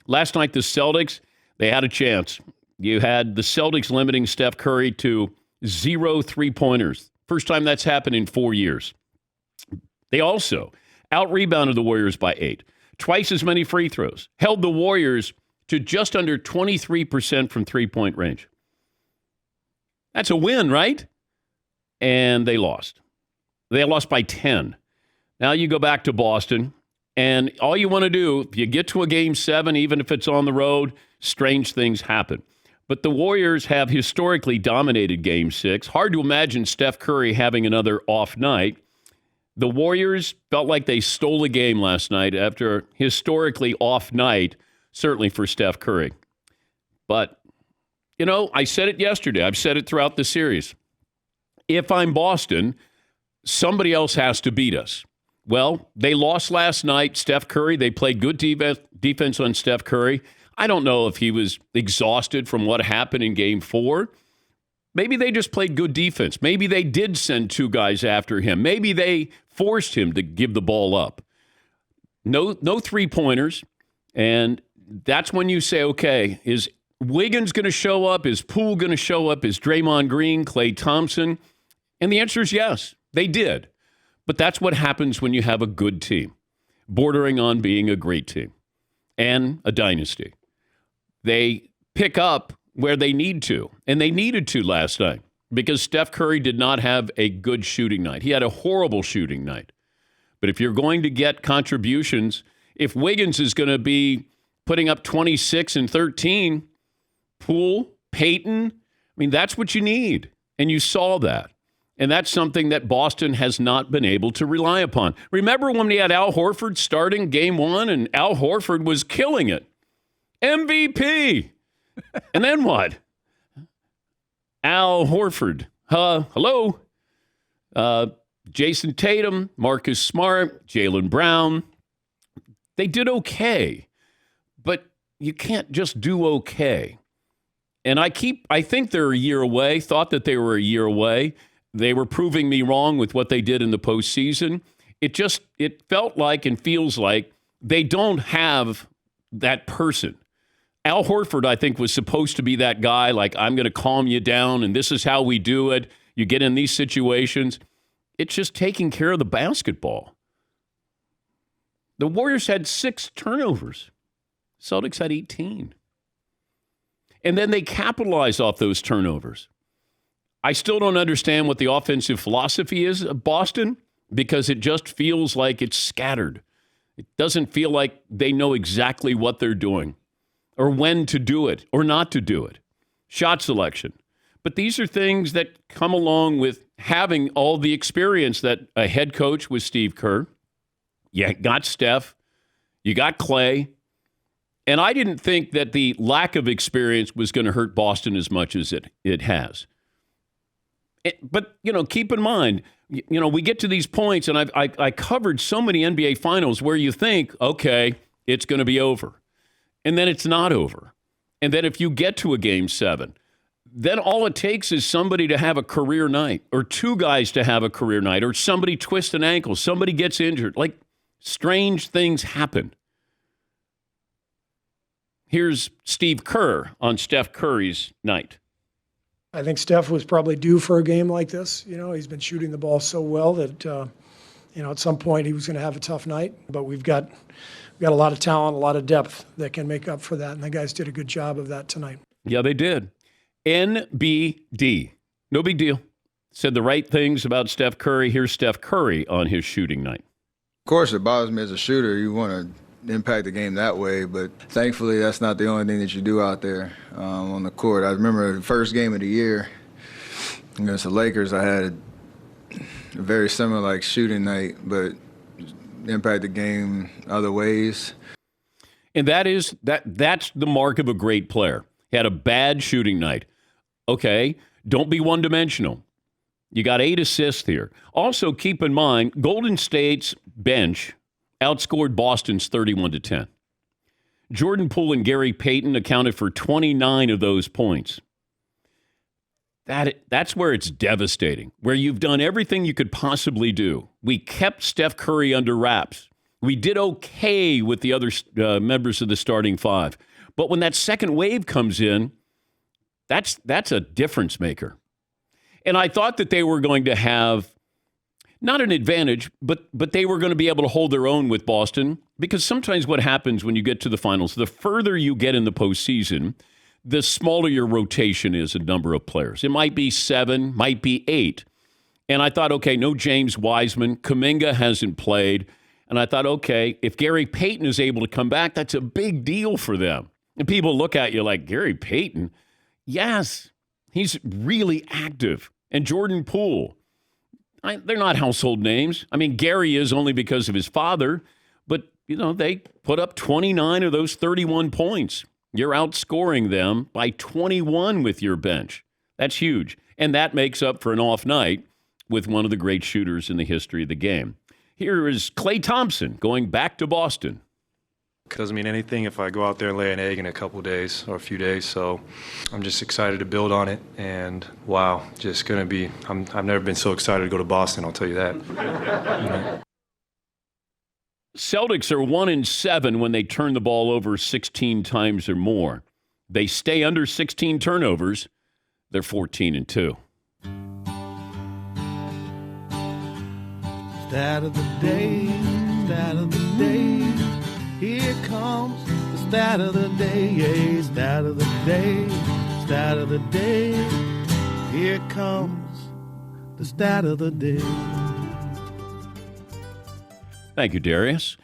Last night, the Celtics, they had a chance. You had the Celtics limiting Steph Curry to 0 3-pointers. First time that's happened in 4 years. They also out-rebounded the Warriors by 8. Twice as many free throws. Held the Warriors to just under 23% from three-point range. That's a win, right? And they lost. They lost by 10. Now you go back to Boston, and all you want to do, if you get to a Game 7, even if it's on the road, strange things happen. But the Warriors have historically dominated Game 6. Hard to imagine Steph Curry having another off night. The Warriors felt like they stole a game last night after a historically off night, certainly for Steph Curry. But, you know, I said it yesterday. I've said it throughout the series. If I'm Boston, somebody else has to beat us. Well, they lost last night. Steph Curry, they played good defense on Steph Curry. I don't know if he was exhausted from what happened in Game 4. Maybe they just played good defense. Maybe they did send two guys after him. Maybe they forced him to give the ball up. No three-pointers. And that's when you say, okay, is Wiggins going to show up? Is Poole going to show up? Is Draymond Green, Klay Thompson? And the answer is yes, they did. But that's what happens when you have a good team, bordering on being a great team and a dynasty. They pick up where they need to, and they needed to last night because Steph Curry did not have a good shooting night. He had a horrible shooting night. But if you're going to get contributions, if Wiggins is going to be putting up 26 and 13, Poole, Peyton, I mean, that's what you need. And you saw that. And that's something that Boston has not been able to rely upon. Remember when we had Al Horford starting Game 1 and Al Horford was killing it? MVP. And then what? Al Horford. Hello. Jason Tatum, Marcus Smart, Jaylen Brown. They did okay. But you can't just do okay. And I think they're a year away, thought that they were a year away. They were proving me wrong with what they did in the postseason. It felt like and feels like they don't have that person. Al Horford, I think, was supposed to be that guy, like, I'm going to calm you down, and this is how we do it. You get in these situations. It's just taking care of the basketball. The Warriors had 6 turnovers. Celtics had 18. And then they capitalized off those turnovers. I still don't understand what the offensive philosophy is of Boston because it just feels like it's scattered. It doesn't feel like they know exactly what they're doing or when to do it or not to do it. Shot selection. But these are things that come along with having all the experience that a head coach with Steve Kerr. You got Steph. You got Klay. And I didn't think that the lack of experience was going to hurt Boston as much as it has. But, keep in mind, we get to these points, and I covered so many NBA finals where you think, okay, it's going to be over. And then it's not over. And then if you get to a Game 7, then all it takes is somebody to have a career night or two guys to have a career night or somebody twists an ankle, somebody gets injured. Like, strange things happen. Here's Steve Kerr on Steph Curry's night. I think Steph was probably due for a game like this. He's been shooting the ball so well that, at some point he was going to have a tough night. But we've got a lot of talent, a lot of depth that can make up for that. And the guys did a good job of that tonight. Yeah, they did. NBD. No big deal. Said the right things about Steph Curry. Here's Steph Curry on his shooting night. Of course, it bothers me as a shooter. You want to impact the game that way, but thankfully that's not the only thing that you do out there on the court. I remember the first game of the year against the Lakers, I had a very similar shooting night, but impact the game other ways. And that's the mark of a great player. He had a bad shooting night. Okay, don't be one-dimensional. You got 8 assists here. Also, keep in mind, Golden State's bench outscored Boston's 31-10. Jordan Poole and Gary Payton accounted for 29 of those points. That's where it's devastating, where you've done everything you could possibly do. We kept Steph Curry under wraps. We did okay with the other members of the starting five. But when that second wave comes in, that's a difference maker. And I thought that they were going to have not an advantage, but they were going to be able to hold their own with Boston, because sometimes what happens when you get to the finals, the further you get in the postseason, the smaller your rotation is in number of players. It might be 7, might be 8. And I thought, okay, no James Wiseman. Kuminga hasn't played. And I thought, okay, if Gary Payton is able to come back, that's a big deal for them. And people look at you like, Gary Payton? Yes, he's really active. And Jordan Poole. They're not household names. I mean, Gary is only because of his father. But, they put up 29 of those 31 points. You're outscoring them by 21 with your bench. That's huge. And that makes up for an off night with one of the great shooters in the history of the game. Here is Klay Thompson going back to Boston. It doesn't mean anything if I go out there and lay an egg in a couple of days or a few days. So I'm just excited to build on it. And wow, just going to be, I've never been so excited to go to Boston, I'll tell you that. Celtics are 1-7 when they turn the ball over 16 times or more. They stay under 16 turnovers. They're 14-2. Stat of the day, stat of the day. Here comes the stat of the day, stat of the day, stat of the day. Here comes the stat of the day. Thank you, Darius.